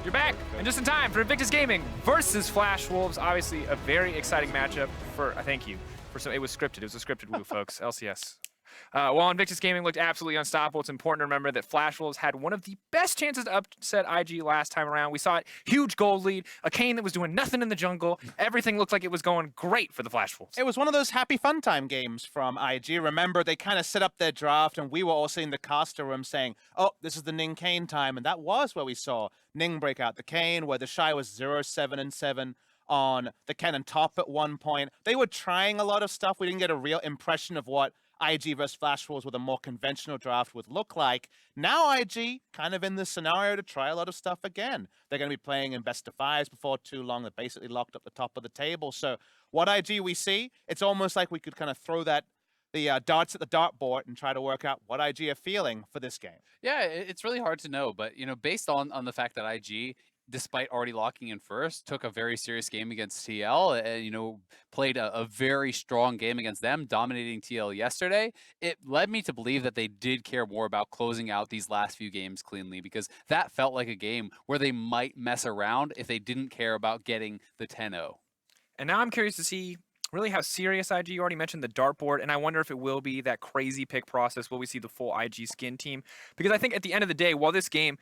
You're back, and just in time for Invictus Gaming versus Flash Wolves. Obviously, a very exciting matchup for. Thank you for some. It was scripted. It was a scripted woo, folks. LCS. While Invictus Gaming looked absolutely unstoppable, it's important to remember that Flash Wolves had one of the best chances to upset IG last time around. We saw it, huge gold lead, a Kayn that was doing nothing in the jungle. Everything looked like it was going great for the Flash Wolves. It was one of those happy fun time games from IG. Remember, they kind of set up their draft, and we were all sitting in the caster room saying, oh, this is the Ning Kayn time. And that was where we saw Ning break out the Kayn, where the Shy was 0-7-7 on the cannon top at one point. They were trying a lot of stuff. We didn't get a real impression of what IG versus Flash Wolves with a more conventional draft would look like. Now IG kind of in this scenario to try a lot of stuff again. They're going to be playing in best of fives before too long. They're basically locked up the top of the table. So what IG we see, it's almost like we could kind of throw the darts at the dartboard and try to work out what IG are feeling for this game. Yeah, it's really hard to know, but based on the fact that IG, despite already locking in first, took a very serious game against TL and, played a very strong game against them, dominating TL yesterday. It led me to believe that they did care more about closing out these last few games cleanly, because that felt like a game where they might mess around if they didn't care about getting the 10-0. And now I'm curious to see really how serious IG. You already mentioned the dartboard, and I wonder if it will be that crazy pick process. Will we see the full IG skin team? Because I think at the end of the day, while this game,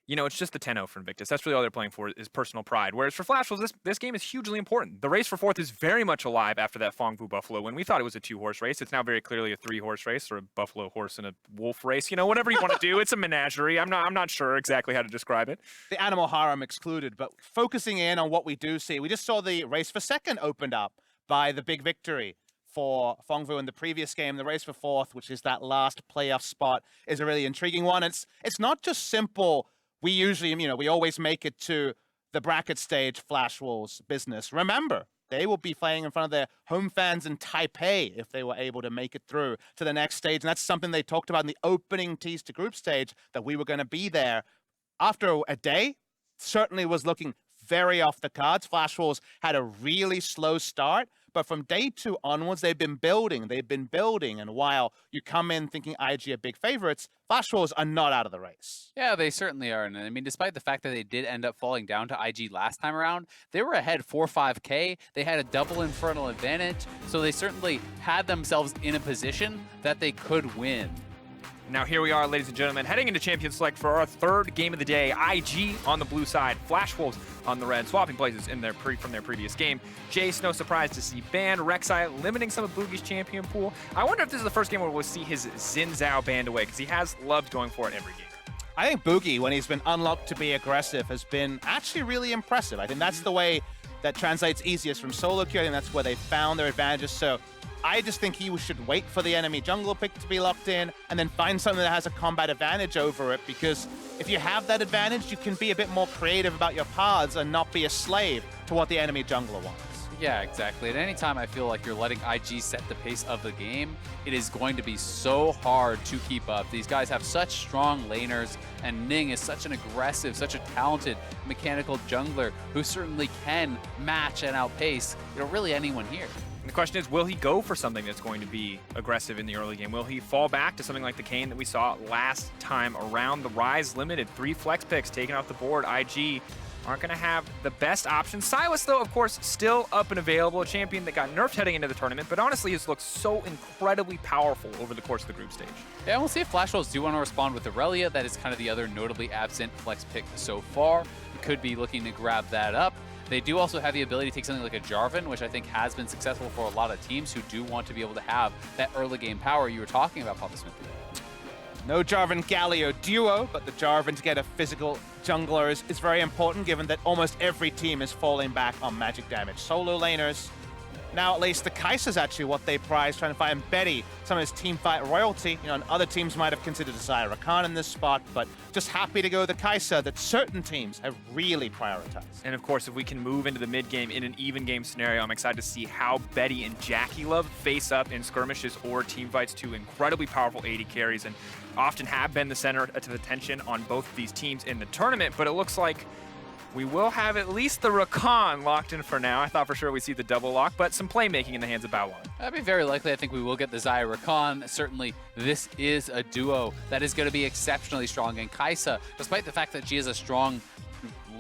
it's just the 10-0 for Invictus. That's really all they're playing for is personal pride. Whereas for Flash Wolves, this game is hugely important. The race for fourth is very much alive after that Fongfu Buffalo win. We thought it was a 2-horse race. It's now very clearly a 3-horse race, or a Buffalo horse and a wolf race. Whatever you want to do. It's a menagerie. I'm not sure exactly how to describe it. The animal harem excluded, but focusing in on what we do see, we just saw the race for second opened up by the big victory for Fongfu in the previous game. The race for fourth, which is that last playoff spot, is a really intriguing one. It's not just simple. We usually, we always make it to the bracket stage Flash Wolves business. Remember, they will be playing in front of their home fans in Taipei if they were able to make it through to the next stage. And that's something they talked about in the opening tease to group stage, that we were going to be there. After a day, certainly was looking very off the cards. Flash Wolves had a really slow start, but from day 2 onwards, they've been building. And while you come in thinking IG are big favorites, Flash Wolves are not out of the race. Yeah, they certainly are. And I mean, despite the fact that they did end up falling down to IG last time around, they were ahead 4-5K. They had a double infernal advantage, so they certainly had themselves in a position that they could win. Now here we are, ladies and gentlemen, heading into Champion Select for our third game of the day. IG on the blue side, Flash Wolves on the red, swapping places in from their previous game. Jace, no surprise to see banned. Rek'Sai limiting some of Boogie's champion pool. I wonder if this is the first game where we'll see his Xin Zhao banned away, because he has loved going for it every game. I think Boogie, when he's been unlocked to be aggressive, has been actually really impressive. I think that's the way that translates easiest from solo queue. I think that's where they found their advantages. So I just think he should wait for the enemy jungle pick to be locked in and then find something that has a combat advantage over it, because if you have that advantage, you can be a bit more creative about your paths and not be a slave to what the enemy jungler wants. Yeah, exactly. At any time I feel like you're letting IG set the pace of the game, it is going to be so hard to keep up. These guys have such strong laners, and Ning is such an aggressive, such a talented mechanical jungler who certainly can match and outpace really anyone here. And the question is, will he go for something that's going to be aggressive in the early game? Will he fall back to something like the Kayn that we saw last time around? The Rise limited, 3 flex picks taken off the board. IG aren't going to have the best options. Sylas, though, of course, still up and available, a champion that got nerfed heading into the tournament, but honestly has looked so incredibly powerful over the course of the group stage. Yeah, we'll see if Flash Wolves do want to respond with Aurelia. That is kind of the other notably absent flex pick so far. We could be looking to grab that up. They do also have the ability to take something like a Jarvan, which I think has been successful for a lot of teams who do want to be able to have that early game power you were talking about, Papa Smithy. No Jarvan Galio duo, but the Jarvan to get a physical jungler is very important, given that almost every team is falling back on magic damage. Solo laners. Now, at least the Kai'Sa's actually what they prize, trying to find Betty, some of his team fight royalty. And other teams might have considered Zyra Khan in this spot, but just happy to go the Kai'Sa that certain teams have really prioritized. And of course, if we can move into the mid game in an even game scenario, I'm excited to see how Betty and Jackie Love face up in skirmishes or team fights, two incredibly powerful AD carries, and often have been the center of the attention on both of these teams in the tournament. But it looks like we will have at least the Rakan locked in for now. I thought for sure we'd see the double lock, but some playmaking in the hands of Bao. That'd be very likely. I think we will get the Zyra Rakan. Certainly, this is a duo that is going to be exceptionally strong. And Kai'Sa, despite the fact that she is a strong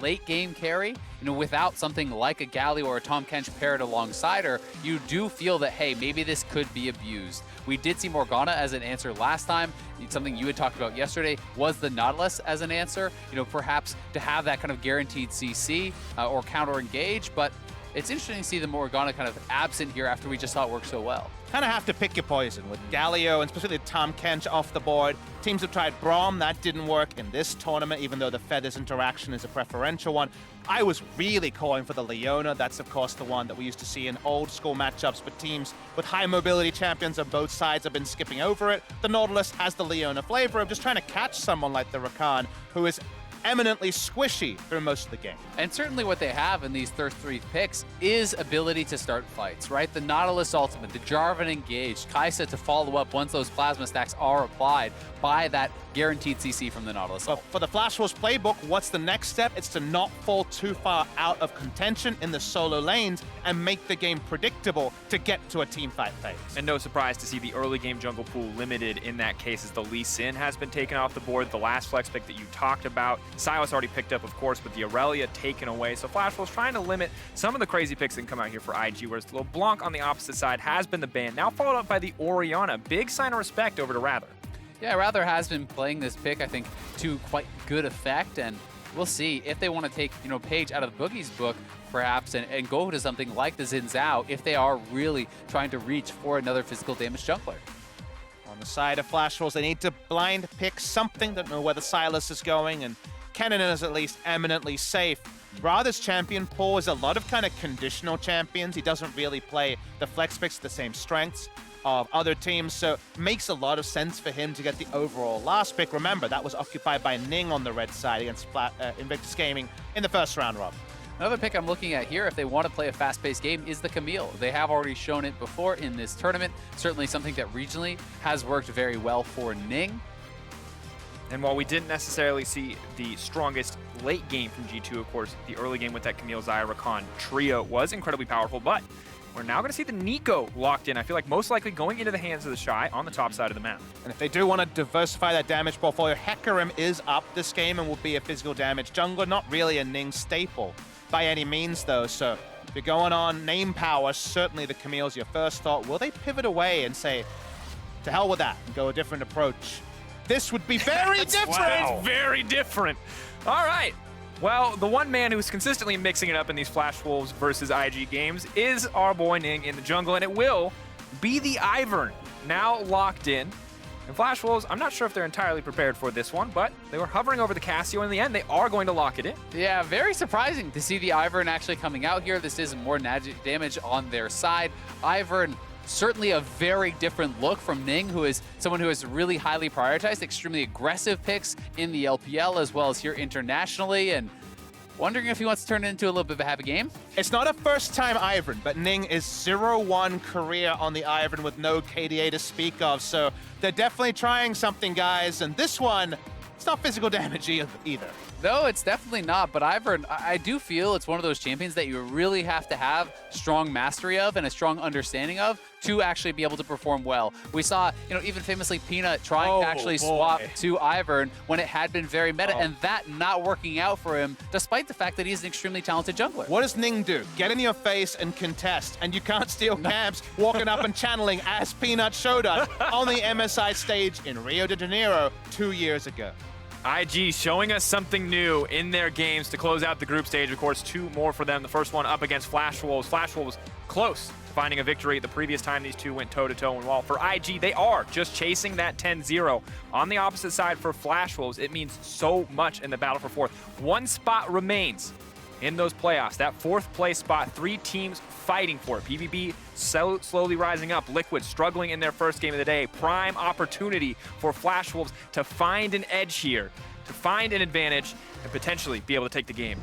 late game carry, without something like a Galio or a Tom Kench paired alongside her, you do feel that, hey, maybe this could be abused. We did see Morgana as an answer last time. Something you had talked about yesterday was the Nautilus as an answer, perhaps to have that kind of guaranteed CC or counter engage, but it's interesting to see the Morgana kind of absent here after we just saw it work so well. Kind of have to pick your poison with Galio and specifically Tom Kench off the board. Teams have tried Braum, that didn't work in this tournament, even though the Feathers interaction is a preferential one. I was really calling for the Leona. That's, of course, the one that we used to see in old school matchups, but teams with high mobility champions on both sides have been skipping over it. The Nautilus has the Leona flavor of just trying to catch someone like the Rakan, who is eminently squishy through most of the game. And certainly what they have in these first 3 picks is ability to start fights, right? The Nautilus ultimate, the Jarvan engaged, Kai'Sa to follow up once those plasma stacks are applied by that guaranteed CC from the Nautilus. But for the Flash Wolves playbook, what's the next step? It's to not fall too far out of contention in the solo lanes and make the game predictable to get to a team fight phase. And no surprise to see the early game jungle pool limited in that case, as the Lee Sin has been taken off the board, the last flex pick that you talked about. Silas already picked up, of course, but the Aurelia taken away. So Flash Wolves trying to limit some of the crazy picks that can come out here for IG, whereas LeBlanc on the opposite side has been the ban, now followed up by the Orianna. Big sign of respect over to Rather. Yeah, Rather has been playing this pick, I think, to quite good effect, and we'll see if they want to take, Page out of the Boogie's book, perhaps, and go to something like the Xin Zhao if they are really trying to reach for another physical damage jungler. On the side of Flash Wolves, they need to blind pick something. Don't know where the Silas is going, and Kennen is at least eminently safe. Rather's champion pool is a lot of kind of conditional champions. He doesn't really play the flex picks with the same strengths of other teams, so it makes a lot of sense for him to get the overall last pick. Remember, that was occupied by Ning on the red side against Invictus Gaming in the first round, Rob. Another pick I'm looking at here, if they want to play a fast-paced game, is the Camille. They have already shown it before in this tournament. Certainly something that regionally has worked very well for Ning. And while we didn't necessarily see the strongest late game from G2, of course, the early game with that Camille Xayah Rakan trio was incredibly powerful, but we're now going to see the Nico locked in. I feel like most likely going into the hands of the Shy on the top side of the map. And if they do want to diversify that damage portfolio, Hecarim is up this game and will be a physical damage jungler, not really a Ning staple by any means, though. So if you're going on name power, certainly the Camille's your first thought. Will they pivot away and say, to hell with that, and go a different approach? This would be very different! Wow. It's very different. All right. Well, the one man who's consistently mixing it up in these Flash Wolves versus IG games is our boy Ning in the jungle, and it will be the Ivern now locked in. And Flash Wolves, I'm not sure if they're entirely prepared for this one, but they were hovering over the Cassio, and in the end, they are going to lock it in. Yeah, very surprising to see the Ivern actually coming out here. This is more damage on their side. Ivern, certainly a very different look from Ning, who is someone who is really highly prioritized, extremely aggressive picks in the LPL as well as here internationally, and wondering if he wants to turn it into a little bit of a happy game. It's not a first-time Ivern, but Ning is 0-1 career on the Ivern with no KDA to speak of, so they're definitely trying something, guys, and this one, it's not physical damage either. No, it's definitely not, but Ivern, I do feel it's one of those champions that you really have to have strong mastery of and a strong understanding of to actually be able to perform well. We saw, even famously Peanut trying to actually swap to Ivern when it had been very meta, and that not working out for him, despite the fact that he's an extremely talented jungler. What does Ning do? Get in your face and contest, and you can't steal camps walking up and channeling as Peanut showed us on the MSI stage in Rio de Janeiro 2 years ago. IG showing us something new in their games to close out the group stage. Of course, 2 more for them. The first one up against Flash Wolves. Flash Wolves close to finding a victory the previous time these two went toe-to-toe. And while for IG, they are just chasing that 10-0. On the opposite side for Flash Wolves, it means so much in the battle for fourth. 1 spot remains in those playoffs. That 4th place spot, 3 teams fighting for it. PBB slowly rising up. Liquid struggling in their first game of the day. Prime opportunity for Flash Wolves to find an edge here, to find an advantage, and potentially be able to take the game.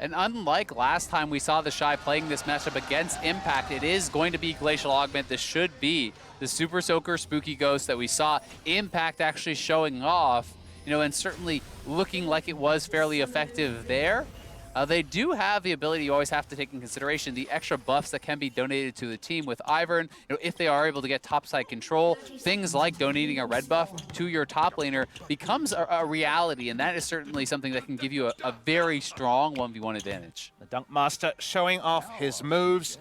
And unlike last time we saw the Shy playing this matchup against Impact, it is going to be Glacial Augment. This should be the Super Soaker Spooky Ghost that we saw Impact actually showing off, and certainly looking like it was fairly effective there. They do have the ability, you always have to take in consideration, the extra buffs that can be donated to the team with Ivern. If they are able to get topside control, things like donating a red buff to your top laner becomes a reality, and that is certainly something that can give you a very strong 1v1 advantage. The Dunk Master showing off his moves.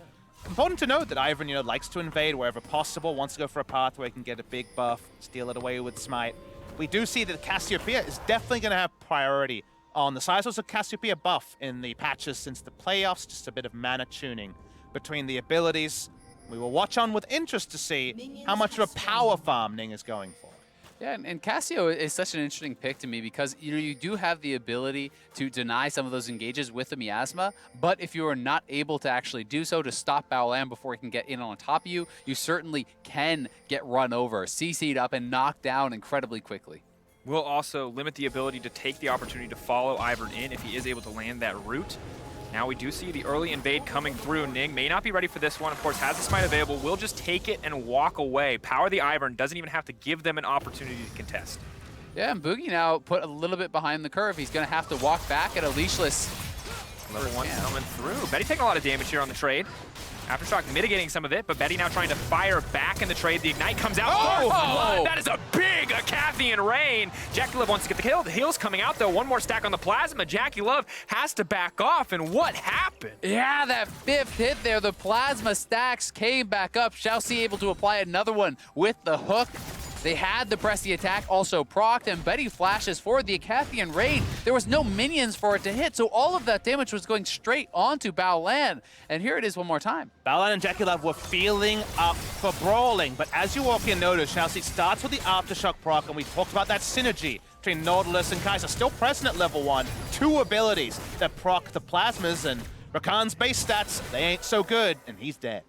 Important to note that Ivern, likes to invade wherever possible, wants to go for a path where he can get a big buff, steal it away with Smite. We do see that Cassiopeia is definitely going to have priority on the side. Also, Cassiopeia buff in the patches since the playoffs, just a bit of mana tuning between the abilities. We will watch on with interest to see how much of a power farm Ning is going for. Yeah, and Cassio is such an interesting pick to me because you do have the ability to deny some of those engages with the miasma, but if you are not able to actually do so to stop Baolan before he can get in on top of you, you certainly can get run over, CC'd up, and knocked down incredibly quickly. Will also limit the ability to take the opportunity to follow Ivern in if he is able to land that route. Now we do see the early invade coming through. Ning may not be ready for this one. Of course, has the smite available. Will just take it and walk away. Power the Ivern. Doesn't even have to give them an opportunity to contest. Yeah, and Boogie now put a little bit behind the curve. He's going to have to walk back at a leashless. Level 1 coming through. Betty taking a lot of damage here on the trade. Aftershock mitigating some of it, but Betty now trying to fire back in the trade. The Ignite comes out. Oh! That is a big Acathian rain. Jackie Love wants to get the kill. The heal's coming out, though. One more stack on the plasma. Jackie Love has to back off, and what happened? Yeah, that fifth hit there. The plasma stacks came back up. Xiaoxi able to apply another one with the hook. They had the press the attack also procced, and Betty flashes forward the Acathian Rain. There was no minions for it to hit, so all of that damage was going straight onto Baolan. And here it is one more time. Baolan and Jackie Love were feeling up for brawling, but as you walk in, notice, Xiaoxi starts with the Aftershock proc, and we talked about that synergy between Nautilus and Kaiser. Still present at level 1. 2 abilities that proc the plasmas, and Rakan's base stats, they ain't so good, and he's dead.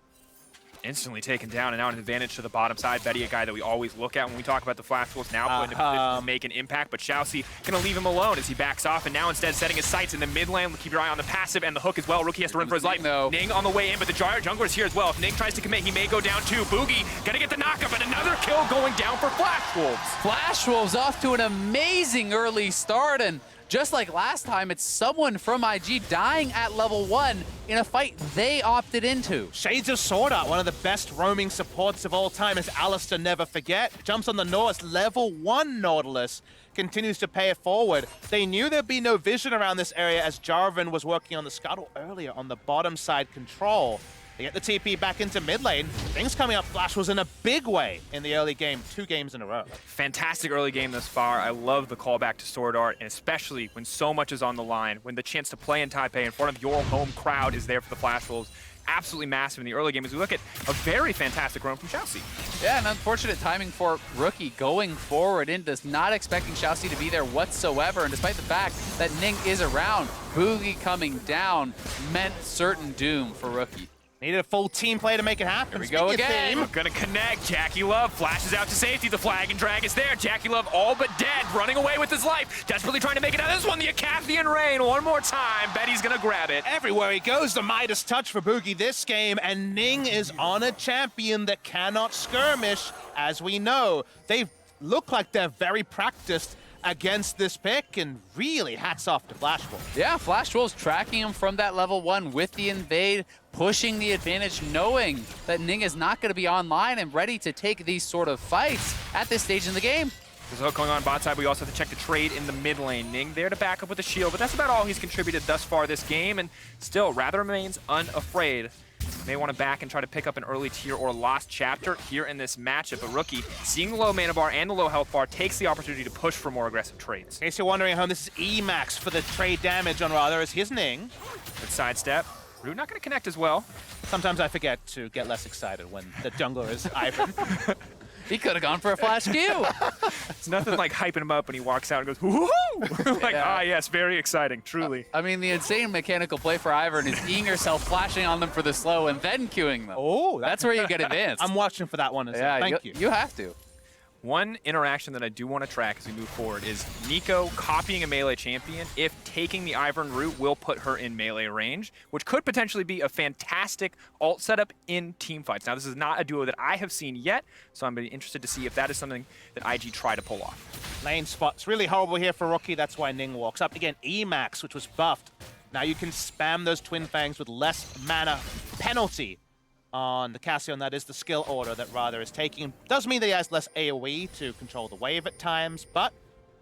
Instantly taken down, and now an advantage to the bottom side. Betty, a guy that we always look at when we talk about the Flash Wolves, now put in a position to make an impact, but Xiaoxi gonna leave him alone as he backs off, and now instead setting his sights in the mid lane. Keep your eye on the passive and the hook as well. Rookie has to run for his life. No. Ning on the way in, but the jungler is here as well. If Ning tries to commit, he may go down too. Boogie gonna get the knockup, and another kill going down for Flash Wolves. Flash Wolves off to an amazing early start, and just like last time, it's someone from IG dying at level 1 in a fight they opted into. Shades of Sword Art, one of the best roaming supports of all time, as Alistair never forget. Jumps on the Norse, level 1 Nautilus, continues to pay it forward. They knew there'd be no vision around this area as Jarvan was working on the scuttle earlier on the bottom side control. They get the TP back into mid lane. Things coming up. Flash was in a big way in the early game, 2 games in a row. Fantastic early game thus far. I love the callback to Sword Art, and especially when so much is on the line, when the chance to play in Taipei in front of your home crowd is there for the Flash Wolves. Absolutely massive in the early game as we look at a very fantastic roam from Xiaoxi. Yeah, and unfortunate timing for Rookie going forward in, does not expecting Xiaoxi to be there whatsoever, and despite the fact that Ning is around, Boogie coming down meant certain doom for Rookie. Needed a full team play to make it happen. Here we go again. We're gonna connect. Jackie Love flashes out to safety. The flag and drag is there. Jackie Love all but dead, running away with his life. Desperately trying to make it out of this one. The Acathian Rain one more time. Betty's gonna grab it. Everywhere he goes, the Midas touch for Boogie this game, and Ning is on a champion that cannot skirmish. As we know, they look like they're very practiced against this pick, and really hats off to Flash Wolves. Yeah, Flash Wolves tracking him from that level 1 with the invade, pushing the advantage, knowing that Ning is not going to be online and ready to take these sort of fights at this stage in the game. There's a hook going on bot side. We also have to check the trade in the mid lane. Ning there to back up with a shield, but that's about all he's contributed thus far this game, and still rather remains unafraid. May want to back and try to pick up an early tier or lost chapter here in this matchup. But Rookie, seeing the low mana bar and the low health bar, takes the opportunity to push for more aggressive trades. In case you're wondering at home, this is Emax for the trade damage on Rather as his Ning. Good sidestep. Root not going to connect as well. Sometimes I forget to get less excited when the jungler is Ivern. He could have gone for a flash Q. It's nothing like hyping him up when he walks out and goes, woohoo! Like, Yeah. yes, very exciting, truly. I mean, the insane mechanical play for Ivern is seeing yourself flashing on them for the slow and then queuing them. Oh, That's where you get advanced. I'm watching for that one as well. Thank you. You have to. One interaction that I do want to track as we move forward is Nico copying a melee champion. If taking the Ivern route will put her in melee range, which could potentially be a fantastic ult setup in team fights. Now, this is not a duo that I have seen yet, so I'm really interested to see if that is something that IG try to pull off. Lane spot's really horrible here for Rookie. That's why Ning walks up. Again, Emax, which was buffed Now you can spam those Twin Fangs with less mana penalty on the Cassio, and that is the skill order that Radha is taking. Does mean that he has less AoE to control the wave at times, but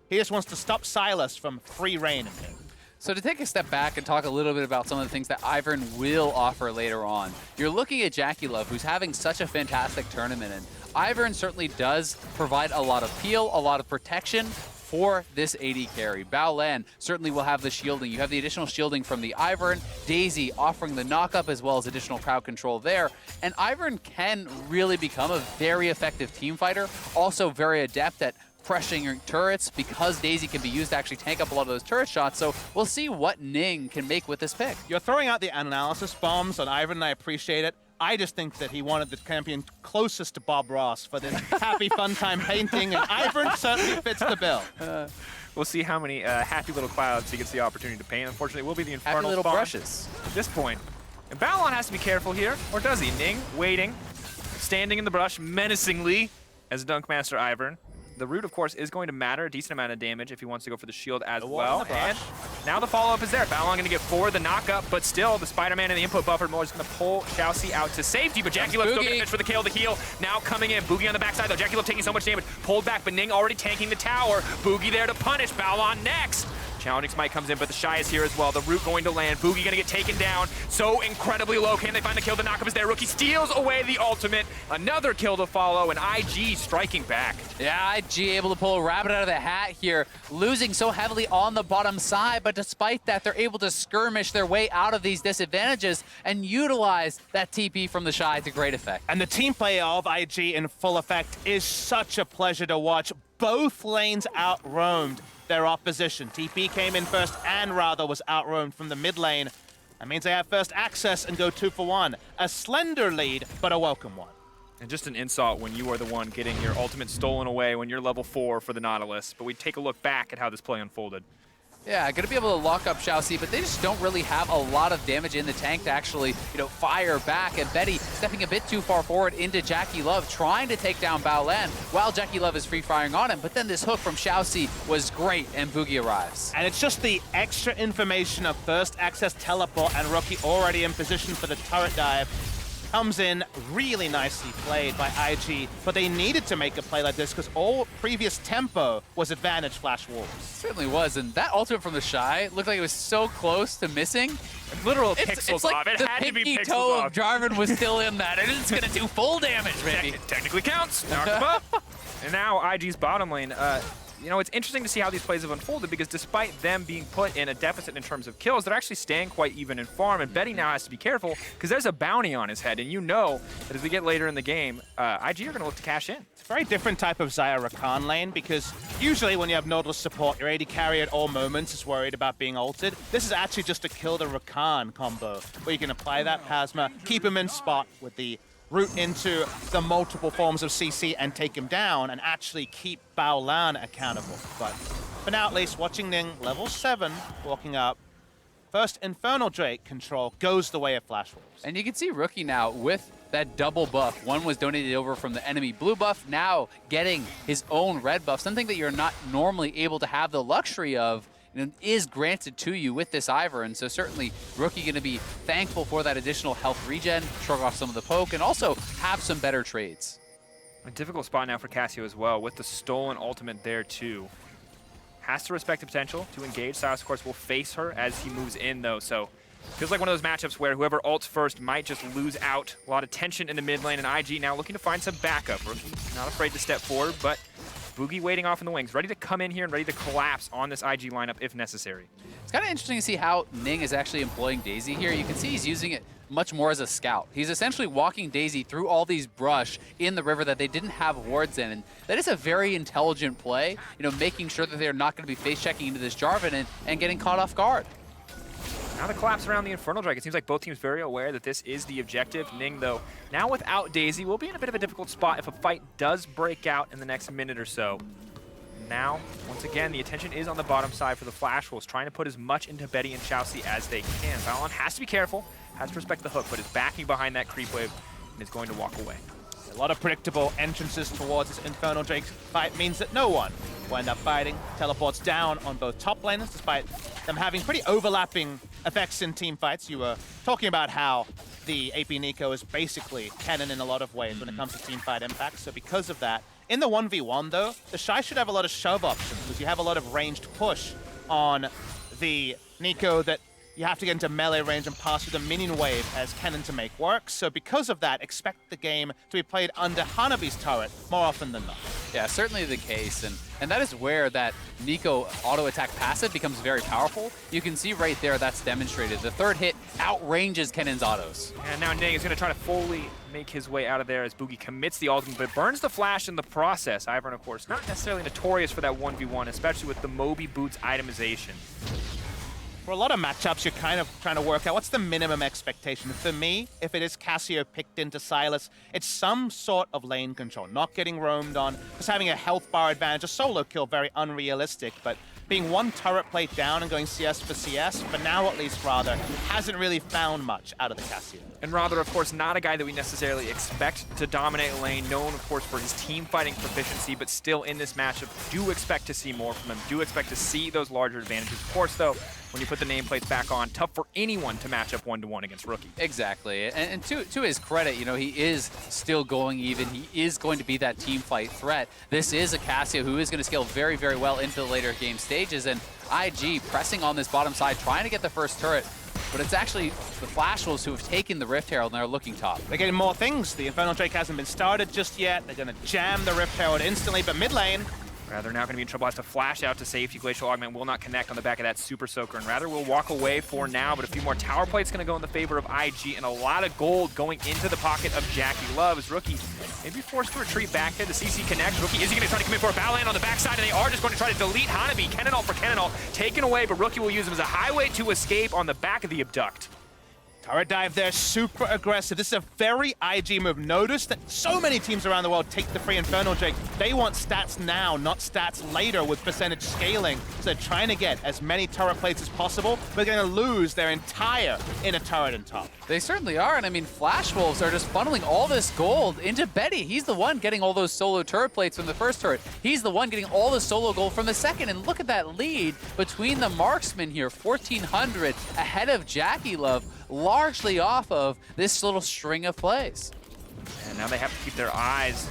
he just wants to stop Silas from free reign in here. So to take a step back and talk a little bit about some of the things that Ivern will offer later on, you're looking at Jackie Love, who's having such a fantastic tournament, and Ivern certainly does provide a lot of peel, a lot of protection for this AD carry. Bao Lan certainly will have the shielding. You have the additional shielding from the Ivern, Daisy offering the knockup as well as additional crowd control there. And Ivern can really become a very effective team fighter, also very adept at pressuring turrets because Daisy can be used to actually tank up a lot of those turret shots. So we'll see what Ning can make with this pick. You're throwing out the analysis bombs on Ivern, and I appreciate it. I just think that he wanted the champion closest to Bob Ross for this happy fun time painting, and Ivern certainly fits the bill. We'll see how many happy little clouds he gets the opportunity to paint. Unfortunately, it will be the Infernal Happy little spawn brushes. at this point. And Balon has to be careful here, or does he? Ning, waiting, standing in the brush menacingly as Dunkmaster Ivern. The root, of course, is going to matter a decent amount of damage if he wants to go for the shield as well. And now the follow-up is there. Balon going to get forward the knockup, but still, the Spider-Man and the input buffer more is going to pull Xiaoxi out to safety, but Jackie Love still going to finish for the kill, the heal. Now coming in, Boogie on the backside, though. Jackie Love taking so much damage. Pulled back, but Ning already tanking the tower. Boogie there to punish. Balon next. Challenging Smite comes in, but the Shy is here as well. The root going to land. Boogie going to get taken down. So incredibly low. Can they find the kill? The knockup is there. Rookie steals away the ultimate. Another kill to follow, and IG striking back. Yeah, IG able to pull a rabbit out of the hat here, losing so heavily on the bottom side, but despite that, they're able to skirmish their way out of these disadvantages and utilize that TP from the Shy to great effect. And the team play of IG in full effect is such a pleasure to watch. Both lanes outroamed their opposition. TP came in first and Radha was outroamed from the mid lane. That means they have first access and go 2 for 1. A slender lead, but a welcome one. And just an insult when you are the one getting your ultimate stolen away when you're level 4 for the Nautilus. But we take a look back at how this play unfolded. Yeah, gonna be able to lock up Xiaoxi, but they just don't really have a lot of damage in the tank to actually, fire back. And Betty stepping a bit too far forward into Jackie Love, trying to take down Bao Lan while Jackie Love is free firing on him. But then this hook from Xiaoxi was great, and Boogie arrives. And it's just the extra information of first access teleport and Rookie already in position for the turret dive. Comes in really nicely played by IG, but they needed to make a play like this because all previous tempo was advantage Flash Wolves. Certainly was, and that ultimate from the Shy looked like it was so close to missing. Literal It's pixels like off. It the had to be pinky pixels toe off. of Jarvan was still in that, and it's gonna do full damage, maybe. It technically counts. Knocked him up. And now IG's bottom lane. It's interesting to see how these plays have unfolded because despite them being put in a deficit in terms of kills, they're actually staying quite even in farm. And Betty now has to be careful because there's a bounty on his head. And you know that as we get later in the game, IG are going to look to cash in. It's a very different type of Xayah Rakan lane because usually when you have Nautilus support, your AD carry at all moments is worried about being ulted. This is actually just a kill the Rakan combo where you can apply that Phasma, keep him in spot with the root into the multiple forms of CC and take him down and actually keep Bao Lan accountable. But for now, at least, watching Ning, level 7, walking up. First Infernal Drake control goes the way of Flash Wolves. And you can see Rookie now with that double buff. One was donated over from the enemy blue buff, now getting his own red buff, something that you're not normally able to have the luxury of, is granted to you with this Ivor, and so certainly Rookie going to be thankful for that additional health regen, shrug off some of the poke, and also have some better trades. A difficult spot now for Cassio as well, with the stolen ultimate there too. Has to respect the potential to engage. Silas, of course, will face her as he moves in though, so feels like one of those matchups where whoever ults first might just lose out. A lot of tension in the mid lane, and IG now looking to find some backup. Rookie not afraid to step forward, but Boogie waiting off in the wings, ready to come in here and ready to collapse on this IG lineup if necessary. It's kind of interesting to see how Ning is actually employing Daisy here. You can see he's using it much more as a scout. He's essentially walking Daisy through all these brush in the river that they didn't have wards in, and that is a very intelligent play, making sure that they're not going to be face-checking into this Jarvan and getting caught off guard. Now the collapse around the Infernal Drake. It seems like both teams very aware that this is the objective. Ning, though, now without Daisy, will be in a bit of a difficult spot if a fight does break out in the next minute or so. Now, once again, the attention is on the bottom side for the Flash Wolves, trying to put as much into Betty and Xiaoxi as they can. Valon has to be careful, has to respect the hook, but is backing behind that creep wave and is going to walk away. A lot of predictable entrances towards this Infernal Drake fight means that no one will end up fighting. Teleports down on both top laners, despite them having pretty overlapping effects in team fights. You were talking about how the AP Nico is basically canon in a lot of ways when it comes to team fight impact, so because of that, in the 1v1 though, the Shy should have a lot of shove options, because you have a lot of ranged push on the Nico that you have to get into melee range and pass through the minion wave as cannon to make work. So because of that, expect the game to be played under Hanabi's turret more often than not. Yeah, certainly the case, and that is where that Nico auto attack passive becomes very powerful. You can see right there that's demonstrated. The third hit outranges Kennon's autos. And now Ning is going to try to fully make his way out of there as Boogie commits the ultimate, but burns the flash in the process. Ivern, of course, not necessarily notorious for that 1v1, especially with the Moby Boots itemization. For a lot of matchups, you're kind of trying to work out what's the minimum expectation. For me, if it is Cassio picked into Sylas, it's some sort of lane control, not getting roamed on, just having a health bar advantage. A solo kill, very unrealistic, but being one turret plate down and going CS for CS, for now at least, rather, hasn't really found much out of the Cassio. And Rather, of course, not a guy that we necessarily expect to dominate lane, known, of course, for his team fighting proficiency, but still in this matchup, do expect to see more from him, do expect to see those larger advantages. Of course, though, when you put the nameplates back on, tough for anyone to match up one-to-one against Rookie. Exactly, and to his credit, you know, he is still going even. He is going to be that team fight threat. This is a Cassio who is going to scale very, very well into the later game stages, and IG pressing on this bottom side, trying to get the first turret, but it's actually the Flash Wolves who have taken the Rift Herald and they're looking top. They're getting more things. The Infernal Drake hasn't been started just yet. They're going to jam the Rift Herald instantly, but mid lane, Rather now going to be in trouble, has to flash out to safety. Glacial Augment will not connect on the back of that Super Soaker, and Rather will walk away for now, but a few more tower plates going to go in the favor of IG, and a lot of gold going into the pocket of Jackie Love as Rookie maybe forced to retreat back here. The CC connects. Rookie, is he going to try to commit for a battle land on the backside, and they are just going to try to delete Hanabi. Cannonall for Cannonall taken away, but Rookie will use him as a highway to escape on the back of the Abduct. turret dive there, super aggressive. This is a very IG move. Notice that so many teams around the world take the free Infernal Drake. They want stats now, not stats later with percentage scaling. So they're trying to get as many turret plates as possible, but they're going to lose their entire inner turret and top. They certainly are, and I mean, Flash Wolves are just funneling all this gold into Betty. He's the one getting all those solo turret plates from the first turret. He's the one getting all the solo gold from the second, and look at that lead between the marksmen here, 1,400 ahead of Jackie Love, largely off of this little string of plays. And now they have to keep their eyes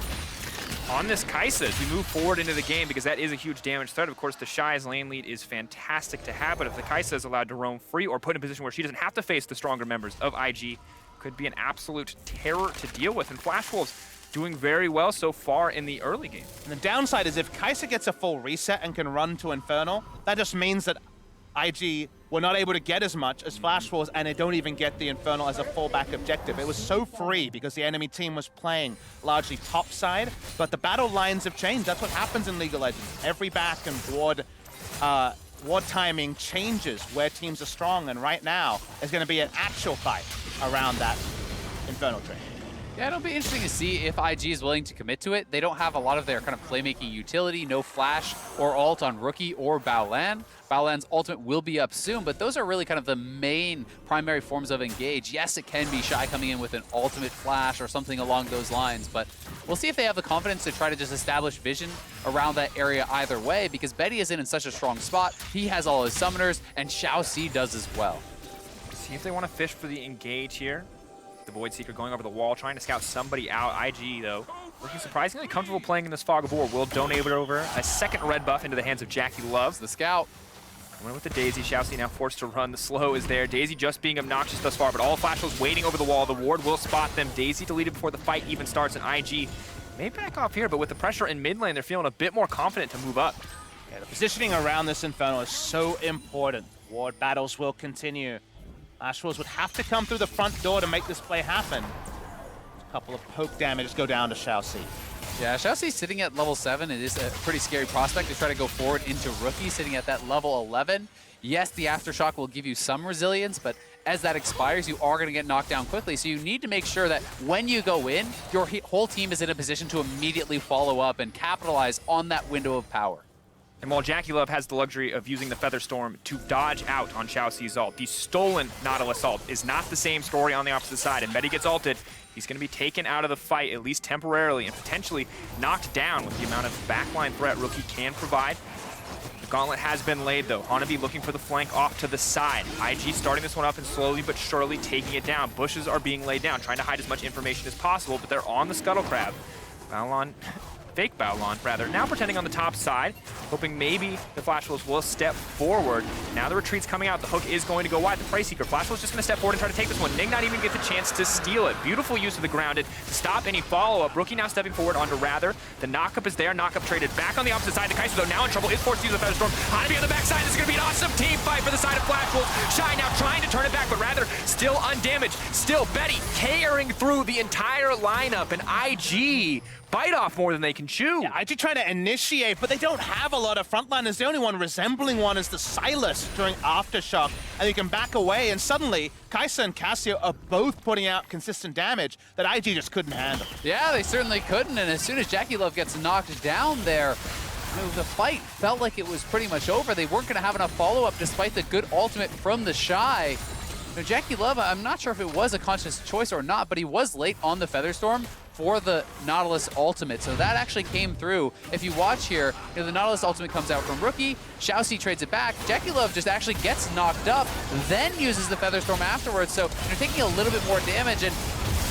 on this Kai'Sa as we move forward into the game, because that is a huge damage threat. Of course, the Shy's lane lead is fantastic to have, but if the Kai'Sa is allowed to roam free or put in a position where she doesn't have to face the stronger members of IG, could be an absolute terror to deal with. And Flash Wolves doing very well so far in the early game. And the downside is if Kai'Sa gets a full reset and can run to Infernal, that just means that IG were not able to get as much as Flash Wolves, and they don't even get the Infernal as a fallback objective. It was so free because the enemy team was playing largely topside, but the battle lines have changed. That's what happens in League of Legends. Every back and ward timing changes where teams are strong, and right now is going to be an actual fight around that Infernal Train. Yeah, it'll be interesting to see if IG is willing to commit to it. They don't have a lot of their kind of playmaking utility, no flash or ult on Rookie or Baolan. Baolan's ultimate will be up soon, but those are really kind of the main primary forms of engage. Yes, it can be Shy coming in with an ultimate flash or something along those lines, but we'll see if they have the confidence to try to just establish vision around that area either way, because Betty is in such a strong spot. He has all his summoners, and Xiao Si does as well. See if they want to fish for the engage here. The Void Seeker going over the wall, trying to scout somebody out. IG, though, looking surprisingly comfortable playing in this Fog of War. Will donate it over a second red buff into the hands of Jackie Love. The scout. Went with the Daisy. Xiao Si now forced to run. The slow is there. Daisy just being obnoxious thus far, but all Flash Wolves waiting over the wall. The ward will spot them. Daisy deleted before the fight even starts, and IG may back off here, but with the pressure in mid lane, they're feeling a bit more confident to move up. Yeah, the positioning around this Infernal is so important. Ward battles will continue. Flash Wolves would have to come through the front door to make this play happen. A couple of poke damages go down to Xiao Si. Yeah, Xiao Si sitting at level 7. It is a pretty scary prospect to try to go forward into Rookie, sitting at that level 11. Yes, the Aftershock will give you some resilience, but as that expires, you are going to get knocked down quickly. So you need to make sure that when you go in, your whole team is in a position to immediately follow up and capitalize on that window of power. And while Jackie Love has the luxury of using the Featherstorm to dodge out on Xiaoxi's ult, the stolen Nautilus ult is not the same story on the opposite side. And Betty gets ulted. He's going to be taken out of the fight, at least temporarily, and potentially knocked down with the amount of backline threat Rookie can provide. The gauntlet has been laid, though. Hanabi looking for the flank off to the side. IG starting this one up and slowly but surely taking it down. Bushes are being laid down, trying to hide as much information as possible, but they're on the Scuttle Crab. Baolon, fake Baolon, rather, now pretending on the top side, hoping maybe the Flash Wolves will step forward. Now the retreat's coming out. The hook is going to go wide. The Prey Seeker. Flash Wolves just going to step forward and try to take this one. Ning not even get the chance to steal it. Beautiful use of the grounded to stop any follow-up. Rookie now stepping forward onto Rather. The knockup is there. Knockup traded back on the opposite side. The Kaiser, though, now in trouble. Is forced to use the Featherstorm. Hanabi on the backside. This is going to be an awesome team fight for the side of Flash Wolves. Shy now trying to turn it back, but Rather still undamaged. Still Betty tearing through the entire lineup, and IG bite off more than they can chew. Yeah, IG trying to initiate, but they don't have a lot of frontliners. The only one resembling one is the Silas during Aftershock, and you can back away, and suddenly Kai'Sa and Cassio are both putting out consistent damage that IG just couldn't handle. Yeah, they certainly couldn't, and as soon as Jackie Love gets knocked down there, the fight felt like it was pretty much over. They weren't going to have enough follow-up despite the good ultimate from the Shy. Now, Jackie Love, I'm not sure if it was a conscious choice or not, but he was late on the Featherstorm for the Nautilus ultimate, so that actually came through. If you watch here, the Nautilus ultimate comes out from Rookie, Xiaoxi trades it back, Jackie Love just actually gets knocked up, then uses the Featherstorm afterwards, so you're taking a little bit more damage, and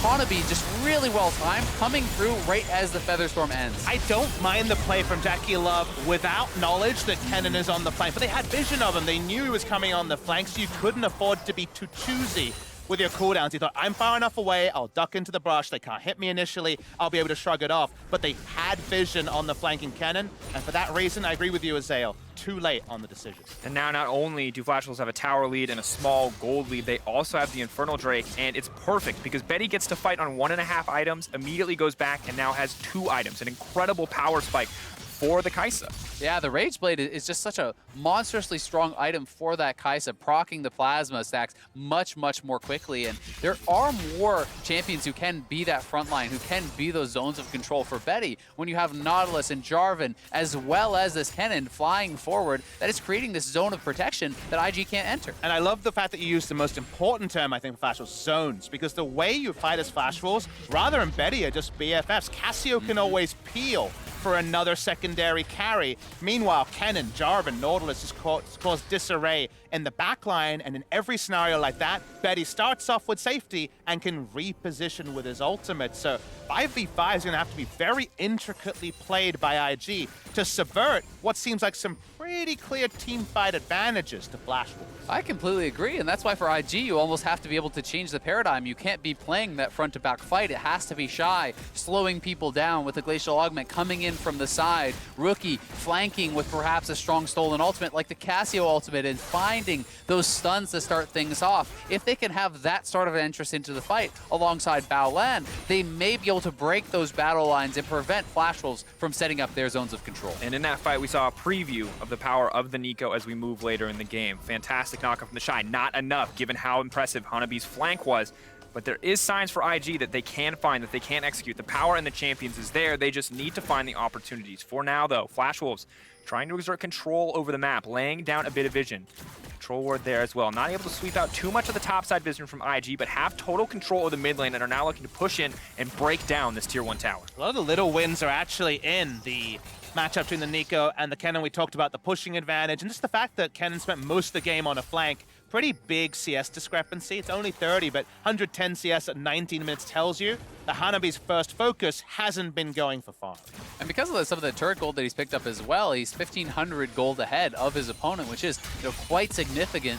Hanabi just really well timed, coming through right as the Featherstorm ends. I don't mind the play from Jackie Love without knowledge that Kennen is on the flank, but they had vision of him. They knew he was coming on the flank, so you couldn't afford to be too choosy with your cooldowns. He thought, I'm far enough away, I'll duck into the brush, they can't hit me initially, I'll be able to shrug it off. But they had vision on the flanking Kennen, and for that reason, I agree with you, Azael. Too late on the decision. And now not only do Flash Wolves have a tower lead and a small gold lead, they also have the Infernal Drake, and it's perfect because Betty gets to fight on 1.5 items, immediately goes back, and now has 2 items. An incredible power spike for the Kai'Sa. Yeah, the Rage Blade is just such a monstrously strong item for that Kai'Sa, proccing the plasma stacks much, much more quickly. And there are more champions who can be that front line, who can be those zones of control for Betty. When you have Nautilus and Jarvan, as well as this Kennen flying forward, that is creating this zone of protection that IG can't enter. And I love the fact that you used the most important term, I think, for Flash Wolves, zones, because the way you fight as Flash Wolves, rather than Betty are just BFFs. Cassio can always peel for another secondary carry. Meanwhile, Kennen, Jarvan, Nautilus has caused disarray in the backline, and in every scenario like that, Betty starts off with safety and can reposition with his ultimate. So 5v5 is going to have to be very intricately played by IG to subvert what seems like some pretty clear team fight advantages to Flash Wolves. I completely agree, and that's why for IG, you almost have to be able to change the paradigm. You can't be playing that front-to-back fight. It has to be Shy, slowing people down with the Glacial Augment, coming in from the side, Rookie flanking with perhaps a strong stolen ultimate like the Cassio ultimate, and finding those stuns to start things off. If they can have that sort of an interest into the fight alongside Baolan, they may be able to break those battle lines and prevent Flash Wolves from setting up their zones of control. And in that fight, we saw a preview of the power of the Nico as we move later in the game. Fantastic knockup from the Shy. Not enough, given how impressive Hanabi's flank was. But there is signs for IG that they can find, that they can execute. The power and the champions is there. They just need to find the opportunities. For now, though, Flash Wolves trying to exert control over the map, laying down a bit of vision. Control ward there as well. Not able to sweep out too much of the topside vision from IG, but have total control of the mid lane and are now looking to push in and break down this tier 1 tower. A lot of the little wins are actually in the matchup between the Nico and the Kennen. We talked about the pushing advantage, and just the fact that Kennen spent most of the game on a flank. Pretty big CS discrepancy. It's only 30, but 110 CS at 19 minutes tells you that Hanabi's first focus hasn't been going for farm. And because of some of the turret gold that he's picked up as well, he's 1,500 gold ahead of his opponent, which is quite significant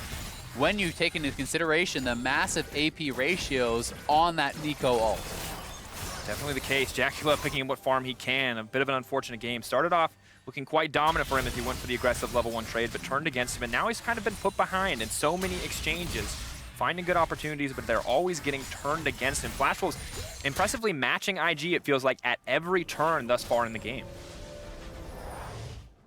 when you take into consideration the massive AP ratios on that Nico ult. Definitely the case. Jackie Love picking up what farm he can. A bit of an unfortunate game. Started off looking quite dominant for him as he went for the aggressive level 1 trade, but turned against him, and now he's kind of been put behind in so many exchanges, finding good opportunities, but they're always getting turned against him. Flash Wolves impressively matching IG, it feels like, at every turn thus far in the game.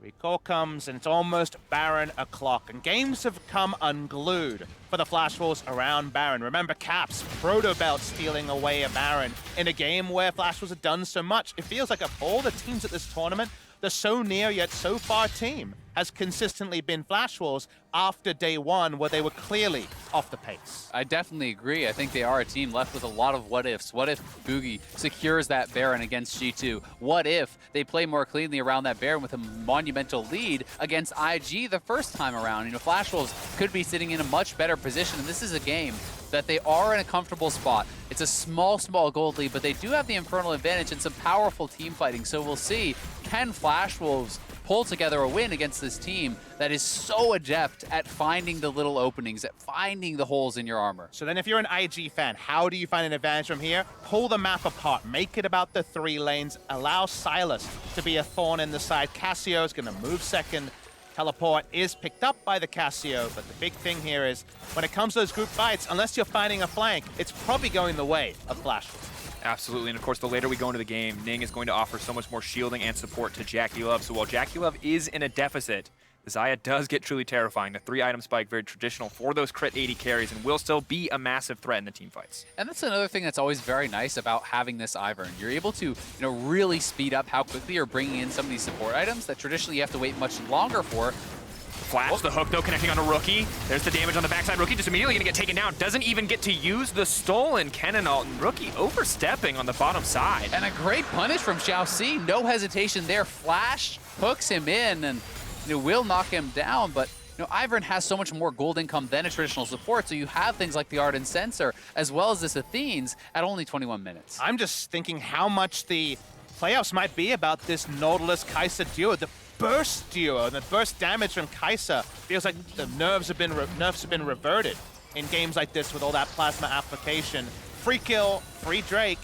Recall comes, and it's almost Baron o'clock, and games have come unglued for the Flash Wolves around Baron. Remember Caps, Proto Belt stealing away a Baron in a game where Flash Wolves have done so much. It feels like of all the teams at this tournament, the so near yet so far team has consistently been Flash Wolves after day one, where they were clearly off the pace. I definitely agree. I think they are a team left with a lot of what ifs. What if Boogie secures that Baron against G2? What if they play more cleanly around that Baron with a monumental lead against IG the first time around? You know, Flash Wolves could be sitting in a much better position, and this is a game that they are in a comfortable spot. It's a small gold lead, but they do have the Infernal advantage and some powerful team fighting. So we'll see, can Flash Wolves pull together a win against this team that is so adept at finding the little openings, at finding the holes in your armor? So then if you're an IG fan, how do you find an advantage from here? Pull the map apart, make it about the 3 lanes, allow Silas to be a thorn in the side. Cassio's gonna move second. Teleport is picked up by the Cassio, but the big thing here is when it comes to those group fights, unless you're finding a flank, it's probably going the way of Flash Wolves. Absolutely, and of course, the later we go into the game, Ning is going to offer so much more shielding and support to Jackie Love. So while Jackie Love is in a deficit, the Xayah does get truly terrifying. The 3-item spike, very traditional for those crit 80 carries, and will still be a massive threat in the team fights. And that's another thing that's always very nice about having this Ivern. You're able to, really speed up how quickly you're bringing in some of these support items that traditionally you have to wait much longer for. Flash, the hook though, connecting on a Rookie. There's the damage on the backside. Rookie just immediately gonna get taken down. Doesn't even get to use the stolen Kennen ult, and Rookie overstepping on the bottom side. And a great punish from Xiaoxi. No hesitation there. Flash hooks him in and will knock him down, but Ivern has so much more gold income than a traditional support, so you have things like the Ardent Sensor as well as this Athene's at only 21 minutes. I'm just thinking how much the playoffs might be about this Nautilus-Kai'Sa duo. The burst duo and the burst damage from Kai'Sa feels like the nerves have been reverted in games like this with all that plasma application. Free kill, free Drake,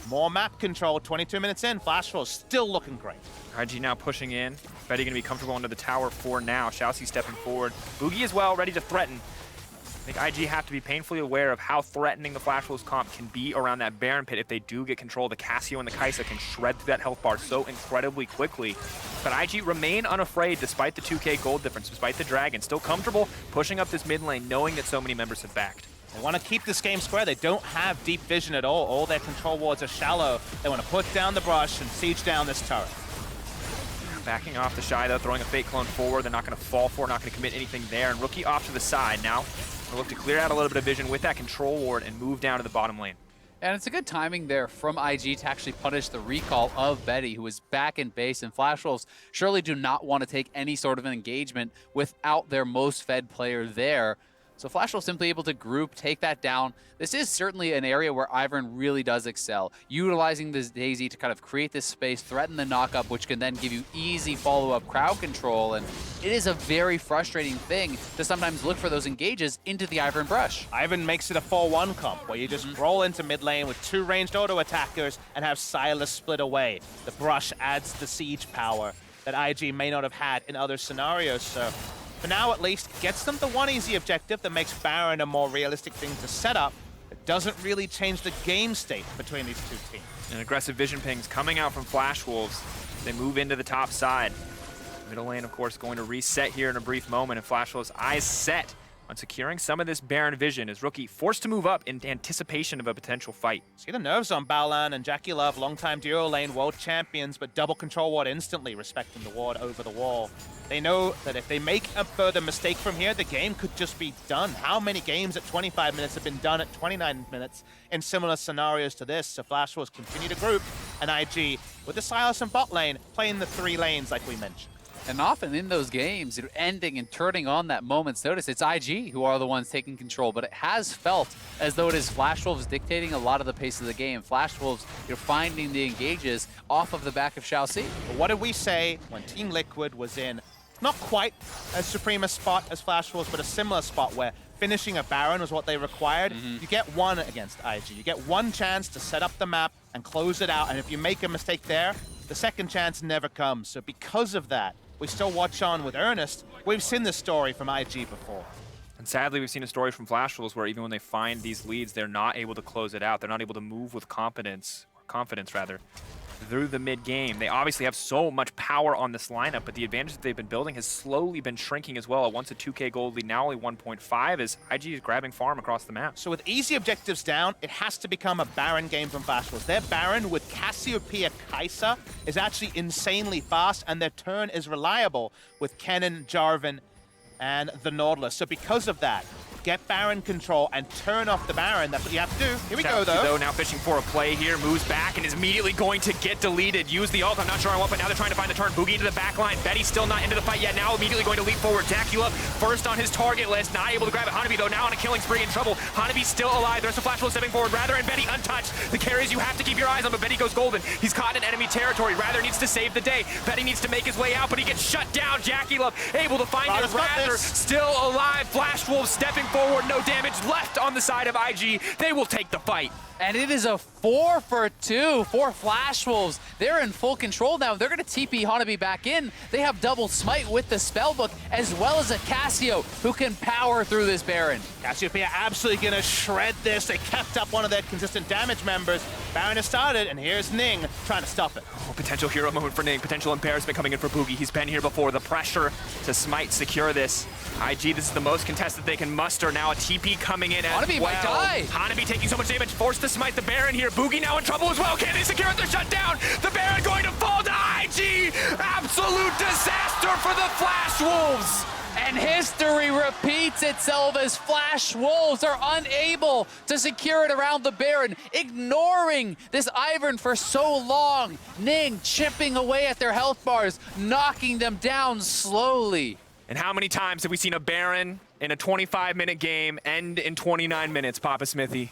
more map control. 22 minutes in, Flash Wolves still looking great. IG now pushing in. Betty gonna be comfortable under the tower for now. Xiaoxi stepping forward. Boogie as well, ready to threaten. I think IG have to be painfully aware of how threatening the Flash Wolves comp can be around that Baron pit if they do get control. The Cassio and the Kai'Sa can shred through that health bar so incredibly quickly. But IG remain unafraid despite the 2k gold difference, despite the Dragon. Still comfortable pushing up this mid lane, knowing that so many members have backed. They want to keep this game square. They don't have deep vision at all. All their control wards are shallow. They want to put down the brush and siege down this turret. Backing off the Shy though, throwing a Fate Clone forward. They're not going to fall for it, not going to commit anything there. And Rookie off to the side now. We'll look to clear out a little bit of vision with that control ward and move down to the bottom lane. And it's a good timing there from IG to actually punish the recall of Betty, who was back in base. And Flash Wolves surely do not want to take any sort of an engagement without their most fed player there. So Flash Wolves simply able to group, take that down. This is certainly an area where Ivern really does excel, utilizing this Daisy to kind of create this space, threaten the knockup, which can then give you easy follow-up crowd control. And it is a very frustrating thing to sometimes look for those engages into the Ivern brush. Ivern makes it a 4-1 comp, where you just roll into mid lane with 2 ranged auto attackers and have Silas split away. The brush adds the siege power that IG may not have had in other scenarios, so for now at least, gets them the one easy objective that makes Baron a more realistic thing to set up. It doesn't really change the game state between these two teams. And aggressive vision pings coming out from Flash Wolves. They move into the top side. Middle lane, of course, going to reset here in a brief moment, and Flash Wolves' eyes set on securing some of this Baron vision as Rookie forced to move up in anticipation of a potential fight. See the nerves on Baolan and Jackie Love, longtime duo lane world champions, but double control ward instantly, respecting the ward over the wall. They know that if they make a further mistake from here, the game could just be done. How many games at 25 minutes have been done at 29 minutes in similar scenarios to this? So Flash Wolves continue to group, and IG, with the Silas and bot lane, playing the 3 lanes like we mentioned. And often in those games, ending and turning on that moment's notice, it's IG who are the ones taking control. But it has felt as though it is Flash Wolves dictating a lot of the pace of the game. Flash Wolves, finding the engages off of the back of Xiaoxi. But what did we say when Team Liquid was in not quite as supreme a spot as Flash Wolves, but a similar spot where finishing a Baron was what they required? You get one against IG. You get one chance to set up the map and close it out. And if you make a mistake there, the second chance never comes. So because of that, we still watch on with earnest. We've seen this story from IG before. And sadly, we've seen a story from Flash Wolves where even when they find these leads, they're not able to close it out. They're not able to move with competence. confidence rather, through the mid game. They obviously have so much power on this lineup, but the advantage that they've been building has slowly been shrinking as well. At once a 2K gold lead, now only 1.5 as IG is grabbing farm across the map. So with easy objectives down, it has to become a Baron game from FLICKR. Their Baron with Cassiopeia Kai'Sa is actually insanely fast, and their turn is reliable with Kennen, Jarvan, and the Nautilus. So because of that, get Baron control and turn off the Baron. That's what you have to do. Here we go, though. Now fishing for a play here, moves back and is immediately going to get deleted. Use the ult, I'm not sure on what, but now they're trying to find the turn. Boogie into the back line. Betty's still not into the fight yet. Now immediately going to leap forward. Dracula first on his target list, not able to grab it. Hanabi, though, now on a killing spree in trouble. Hanabi's still alive. There's a FLICKR stepping forward. Rather and Betty untouched. The carries you have to keep your eyes on, but Betty goes golden. He's caught in enemy territory. Rather needs to save the day. Betty needs to make his way out, but he gets shut down. Jackie Love able to find it. Rather still alive. Flash Wolves stepping forward. No damage left on the side of IG. They will take the fight. And it is a 4 for 2 for Flash Wolves. They're in full control now. They're going to TP Hanabi back in. They have double smite with the spellbook, as well as a Cassio who can power through this Baron. Cassiopeia absolutely going to shred this. They kept up one of their consistent damage members. Baron has started, and here's Ning trying to stop it. Oh, potential hero moment for Ning. Potential embarrassment coming in for Boogie. He's been here before. The pressure to smite secure this. IG, this is the most contested they can muster. Now a TP coming in as Hanabi well. might die. Hanabi taking so much damage, forced to smite the Baron here. Boogie now in trouble as well. Can they secure it? They're shut down. The Baron going to fall to IG. Absolute disaster for the Flash Wolves. And history repeats itself as Flash Wolves are unable to secure it around the Baron, ignoring this Ivern for so long. Ning chipping away at their health bars, knocking them down slowly. And how many times have we seen a Baron in a 25-minute game end in 29 minutes, Papa Smithy?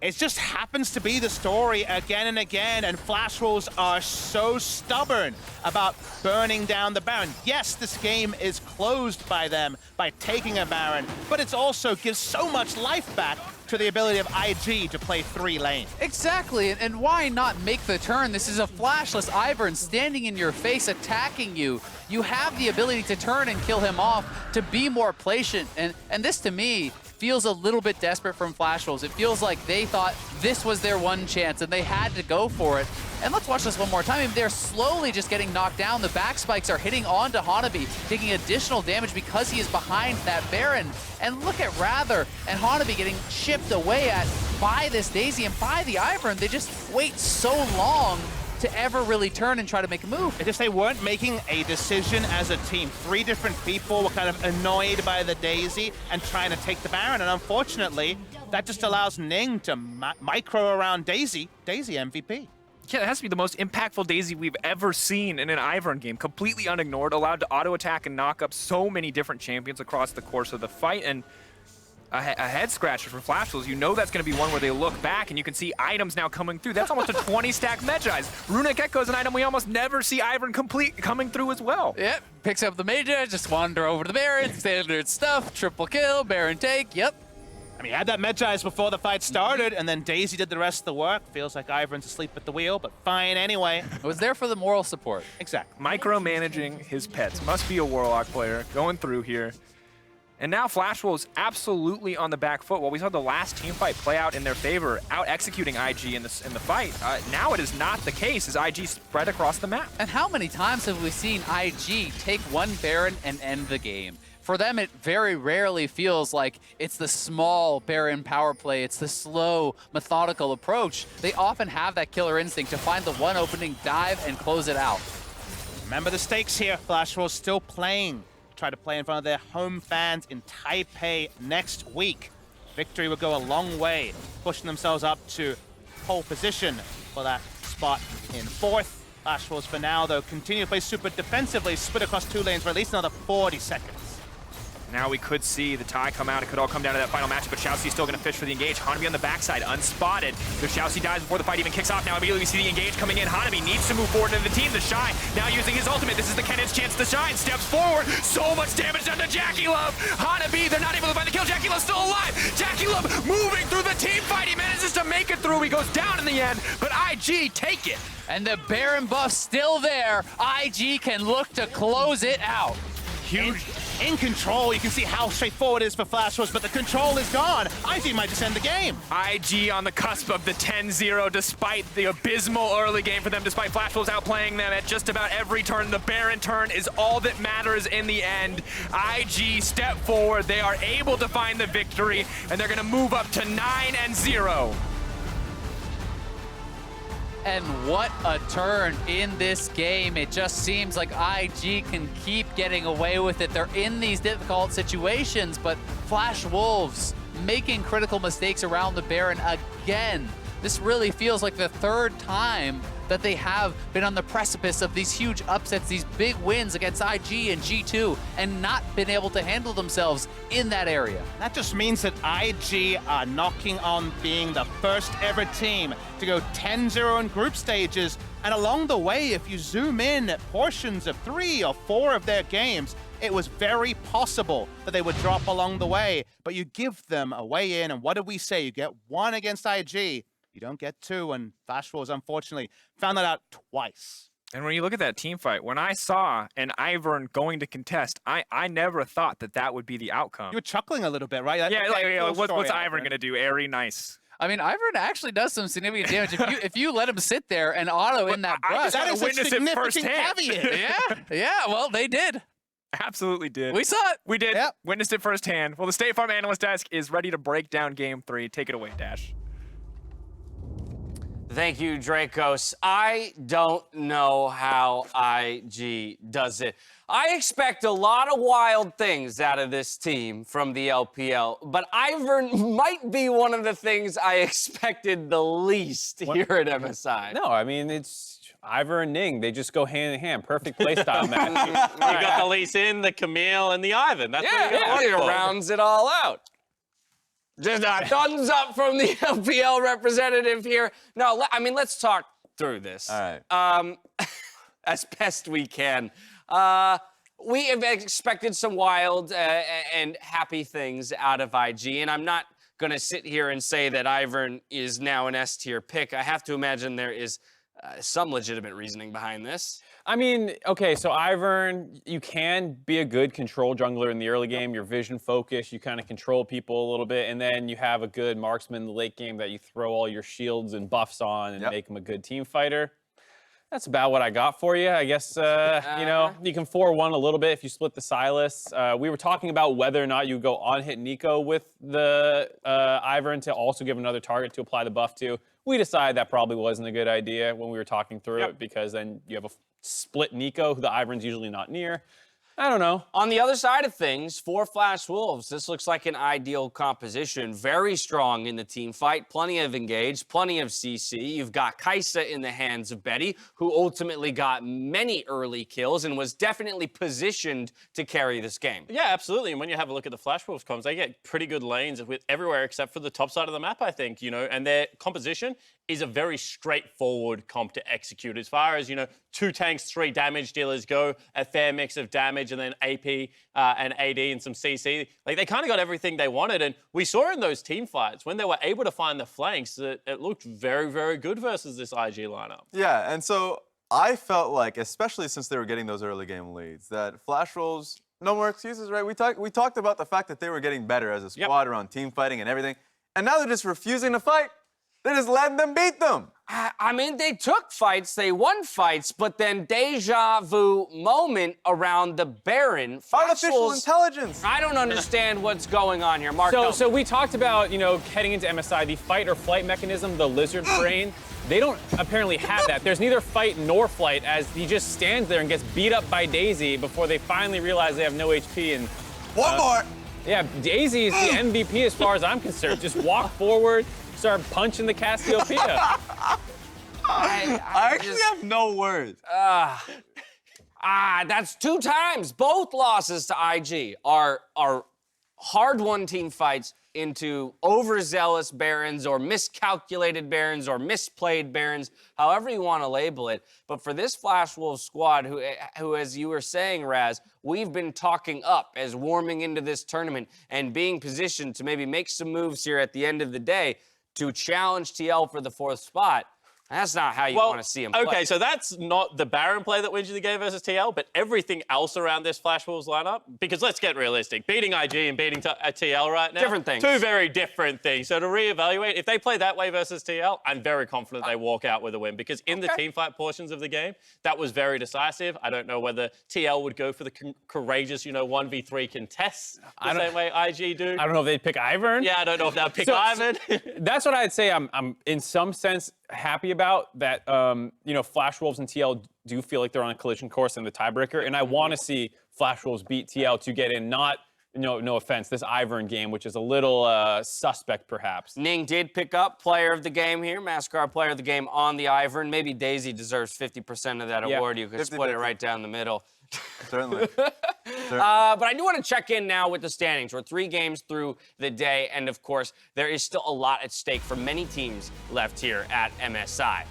It just happens to be the story again and again, and Flash Wolves are so stubborn about burning down the Baron. Yes, this game is closed by them by taking a Baron, but it also gives so much life back to the ability of IG to play 3 lanes. Exactly, and why not make the turn? This is a flashless Ivern standing in your face, attacking you. You have the ability to turn and kill him off, to be more patient, and this to me feels a little bit desperate from Flash Wolves. It feels like they thought this was their one chance and they had to go for it. And let's watch this one more time. I mean, they're slowly just getting knocked down. The back spikes are hitting onto Hanabi, taking additional damage because he is behind that Baron. And look at Rather and Hanabi getting chipped away at by this Daisy and by the Ivern. They just wait so long to ever really turn and try to make a move. It's just they weren't making a decision as a team. 3 different people were kind of annoyed by the Daisy and trying to take the Baron, and unfortunately, that just allows Ning to micro around Daisy. Daisy MVP. Yeah, it has to be the most impactful Daisy we've ever seen in an Ivern game. Completely unignored, allowed to auto-attack and knock up so many different champions across the course of the fight, and a head scratcher for Flash Wolves. You know that's going to be one where they look back and you can see items now coming through. That's almost a 20-stack Medjai's. Runic Echo is an item we almost never see Ivern complete coming through as well. Yep, picks up the Medjai, just wander over to the Baron, standard stuff, triple kill, Baron take, yep. I mean, he had that Medjai's before the fight started, and then Daisy did the rest of the work. Feels like Ivern's asleep at the wheel, but fine anyway. It was there for the moral support. Exactly. Micromanaging his pets. Must be a Warlock player going through here. And now Flash Wolves absolutely on the back foot. While we saw the last team fight play out in their favor, out executing IG in the fight, now it is not the case as IG spread across the map. And how many times have we seen IG take one Baron and end the game? For them, it very rarely feels like it's the small Baron power play. It's the slow, methodical approach. They often have that killer instinct to find the one opening, dive, and close it out. Remember the stakes here. Flash Wolves still playing. Try to play in front of their home fans in Taipei next week. Victory would go a long way, pushing themselves up to pole position for that spot in 4th. Flash Wolves for now, though, continue to play super defensively, split across 2 lanes for at least another 40 seconds. Now we could see the tie come out. It could all come down to that final match, but Xiaoxi's still going to fish for the engage. Hanabi on the backside, unspotted. So Xiaoxi dies before the fight even kicks off. Now immediately we see the engage coming in. Hanabi needs to move forward into the team. The Shy now using his ultimate. This is the Kennen's chance to shine. Steps forward. So much damage done to Jackie Love. Hanabi, they're not able to find the kill. Jackie Love's still alive. Jackie Love moving through the team fight. He manages to make it through. He goes down in the end, but IG take it. And the Baron buff still there. IG can look to close it out. Huge in control. You can see how straightforward it is for Flash Wolves, but the control is gone. IG might just end the game. IG on the cusp of the 10-0 despite the abysmal early game for them, despite Flash Wolves outplaying them at just about every turn. The Baron turn is all that matters in the end. IG step forward. They are able to find the victory, and they're going to move up to 9-0. And what a turn in this game. It just seems like IG can keep getting away with it. They're in these difficult situations, but Flash Wolves making critical mistakes around the Baron again. This really feels like the third time that they have been on the precipice of these huge upsets, these big wins against IG and G2, and not been able to handle themselves in that area. That just means that IG are knocking on being the first ever team to go 10-0 in group stages. And along the way, if you zoom in at portions of 3 or 4 of their games, it was very possible that they would drop along the way. But you give them a way in, and what did we say? You get 1 against IG. You don't get 2, and Flash Wolves, unfortunately, found that out twice. And when you look at that team fight, when I saw an Ivern going to contest, I never thought that that would be the outcome. You were chuckling a little bit, right? What's Ivern going to do? Airy, nice. I mean, Ivern actually does some significant damage. If you let him sit there and auto in that brush. That is a significant caveat. Yeah, well, they did. Absolutely did. We saw it. We did. Yep. Witnessed it firsthand. Well, the State Farm Analyst Desk is ready to break down Game 3. Take it away, Dash. Thank you, Dracos. I don't know how IG does it. I expect a lot of wild things out of this team from the LPL, but Ivern might be one of the things I expected the least here at MSI. No, I mean, it's Ivor and Ning. They just go hand in hand. Perfect playstyle match. You got the Lee Sin, the Camille, and the Ivan. That's what you got. It rounds it all out. Just a thumbs up from the LPL representative here. No, I mean, let's talk through this. All right. As best we can. We have expected some wild and happy things out of IG, and I'm not going to sit here and say that Ivern is now an S-tier pick. I have to imagine there is some legitimate reasoning behind this. I mean, okay, so Ivern, you can be a good control jungler in the early game. You're vision focused, you kind of control people a little bit, and then you have a good marksman in the late game that you throw all your shields and buffs on and make him a good team fighter. That's about what I got for you. I guess, you know, you can 4-1 a little bit if you split the Silas. We were talking about whether or not you go on-hit Nico with the Ivern to also give another target to apply the buff to. We decided that probably wasn't a good idea when we were talking through it, because then you have a split Nico, who the Ivern's usually not near. I don't know. On the other side of things, for Flash Wolves, this looks like an ideal composition. Very strong in the team fight, plenty of engage, plenty of CC. You've got Kaisa in the hands of Betty, who ultimately got many early kills and was definitely positioned to carry this game. Yeah, absolutely. And when you have a look at the Flash Wolves comms, they get pretty good lanes with everywhere except for the top side of the map, I think, you know, and their composition is a very straightforward comp to execute. As far as, you know, 2 tanks, 3 damage dealers go, a fair mix of damage, and then AP and AD and some CC. Like, they kind of got everything they wanted, and we saw in those team fights, when they were able to find the flanks, that it looked very, very good versus this IG lineup. Yeah, and so I felt like, especially since they were getting those early game leads, that Flash Wolves, no more excuses, right? We talked about the fact that they were getting better as a squad around team fighting and everything, and now they're just refusing to fight. They're just letting them beat them. I mean, they took fights, they won fights, but then deja vu moment around the Baron. Artificial intelligence. I don't understand what's going on here, Mark. So we talked about, you know, heading into MSI, the fight or flight mechanism, the lizard brain. They don't apparently have that. There's neither fight nor flight, as he just stands there and gets beat up by Daisy before they finally realize they have no HP. And One more. Yeah, Daisy is the MVP as far as I'm concerned. Just walk forward, start punching the Cassiopeia. I actually have no words. That's 2 times. Both losses to IG are hard-won team fights into overzealous Barons or miscalculated Barons or misplayed Barons, however you want to label it. But for this Flash Wolves squad, who, as you were saying, Raz, we've been talking up as warming into this tournament and being positioned to maybe make some moves here at the end of the day to challenge TL for the 4th spot. That's not how you want to see him play. Okay, so that's not the Baron play that wins you the game versus TL, but everything else around this Flash Wolves lineup, because let's get realistic, beating IG and beating TL right now, Different things. Two very different things. So to reevaluate, if they play that way versus TL, I'm very confident they walk out with a win, because in the teamfight portions of the game, that was very decisive. I don't know whether TL would go for the courageous, 1v3 contests the same way IG do. I don't know if they'd pick Ivern. Yeah, I don't know if they'll pick Ivan. That's what I'd say. I'm in some sense happy about that. Flash Wolves and TL do feel like they're on a collision course in the tiebreaker, and I want to see Flash Wolves beat TL to get in. Not, no offense, this Ivern game, which is a little suspect perhaps. Ning did pick up player of the game here, Mascot player of the game on the Ivern. Maybe Daisy deserves 50% of that award. You could split it right down the middle. Certainly. But I do want to check in now with the standings. We're 3 games through the day, and of course, there is still a lot at stake for many teams left here at MSI.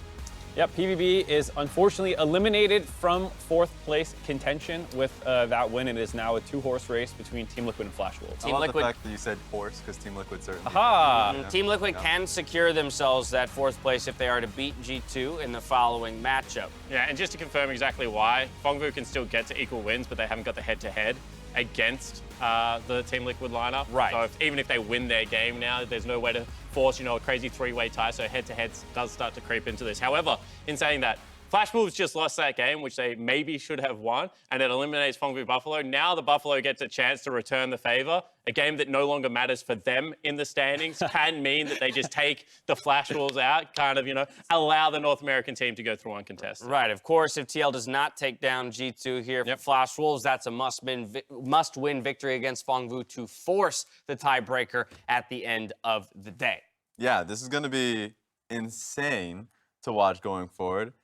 Yep, PBB is unfortunately eliminated from 4th place contention with that win. It is now a 2-horse race between Team Liquid and Flash Wolves. I love the fact that you said horse, because Team Liquid certainly. Aha! Team Liquid can secure themselves that 4th place if they are to beat G2 in the following matchup. Yeah, and just to confirm exactly why, Fongvu can still get to equal wins, but they haven't got the head-to-head against the Team Liquid lineup. Right. So even if they win their game now, there's no way to force, a crazy 3-way tie, so head-to-head does start to creep into this. However, in saying that, Flash Wolves just lost that game, which they maybe should have won, and it eliminates Fongvu Buffalo. Now the Buffalo gets a chance to return the favor. A game that no longer matters for them in the standings can mean that they just take the Flash Wolves out, kind of, allow the North American team to go through uncontested. Right, of course, if TL does not take down G2 here for Flash Wolves, that's a must-win victory against Fongvu to force the tiebreaker at the end of the day. Yeah, this is going to be insane to watch going forward.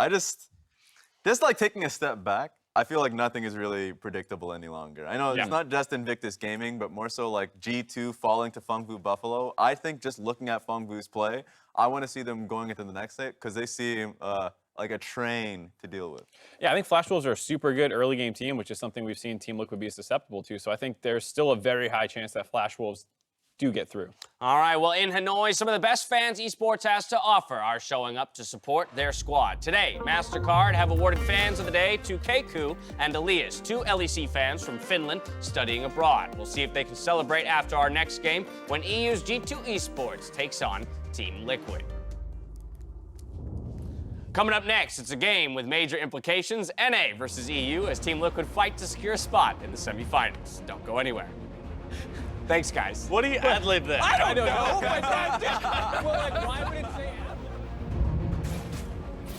Just like taking a step back, I feel like nothing is really predictable any longer. I know it's not just Invictus Gaming, but more so like G2 falling to Fongvu Buffalo. I think just looking at Fongvu's play, I want to see them going into the next set because they seem like a train to deal with. Yeah, I think Flash Wolves are a super good early game team, which is something we've seen Team Liquid be susceptible to. So I think there's still a very high chance that Flash Wolves do get through. All right, well, in Hanoi, some of the best fans esports has to offer are showing up to support their squad. Today, MasterCard have awarded Fans of the Day to Keiku and Elias, 2 LEC fans from Finland studying abroad. We'll see if they can celebrate after our next game when EU's G2 Esports takes on Team Liquid. Coming up next, it's a game with major implications, NA versus EU, as Team Liquid fight to secure a spot in the semifinals. Don't go anywhere. Thanks, guys. What do you ad-lib there? I don't know. Why would it say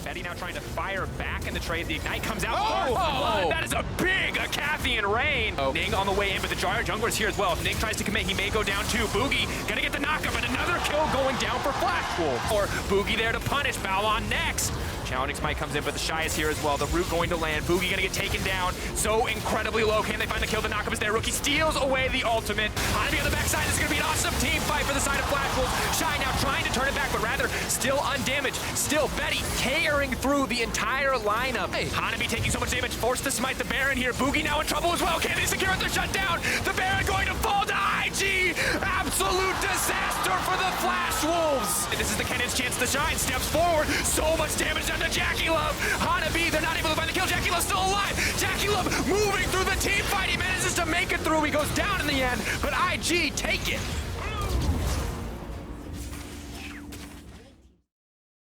Betty now trying to fire back in the trade. The Ignite comes out. That is a big Acathian rain. Ning on the way in, but the Jungler's here as well. If Ning tries to commit, he may go down too. Boogie gonna get the knockup, and another kill going down for Flash Wolf. Or Boogie there to punish. Balon next. Challenging Smite comes in, but the Shy is here as well. The Root going to land. Boogie gonna get taken down. So incredibly low. Can they find the kill? The knockup is there. Rookie steals away the ultimate. Hanabi on the backside. This is gonna be an awesome team fight for the side of Flash Wolves. Shy now trying to turn it back, but rather still undamaged. Still Betty tearing through the entire lineup. Hanabi taking so much damage, forced to smite the Baron here. Boogie now in trouble as well. Can they secure it? They're shut down. The Baron going to fall to IG. Absolute disaster for the Flash Wolves. This is the Kenned's chance to shine. Steps forward. So much damage done to Jackie Love. Hanabi, they're not able to find the kill. Jackie Love's still alive. Jackie Love moving through the team fight. He manages to make it through. He goes down in the end, but IG take it.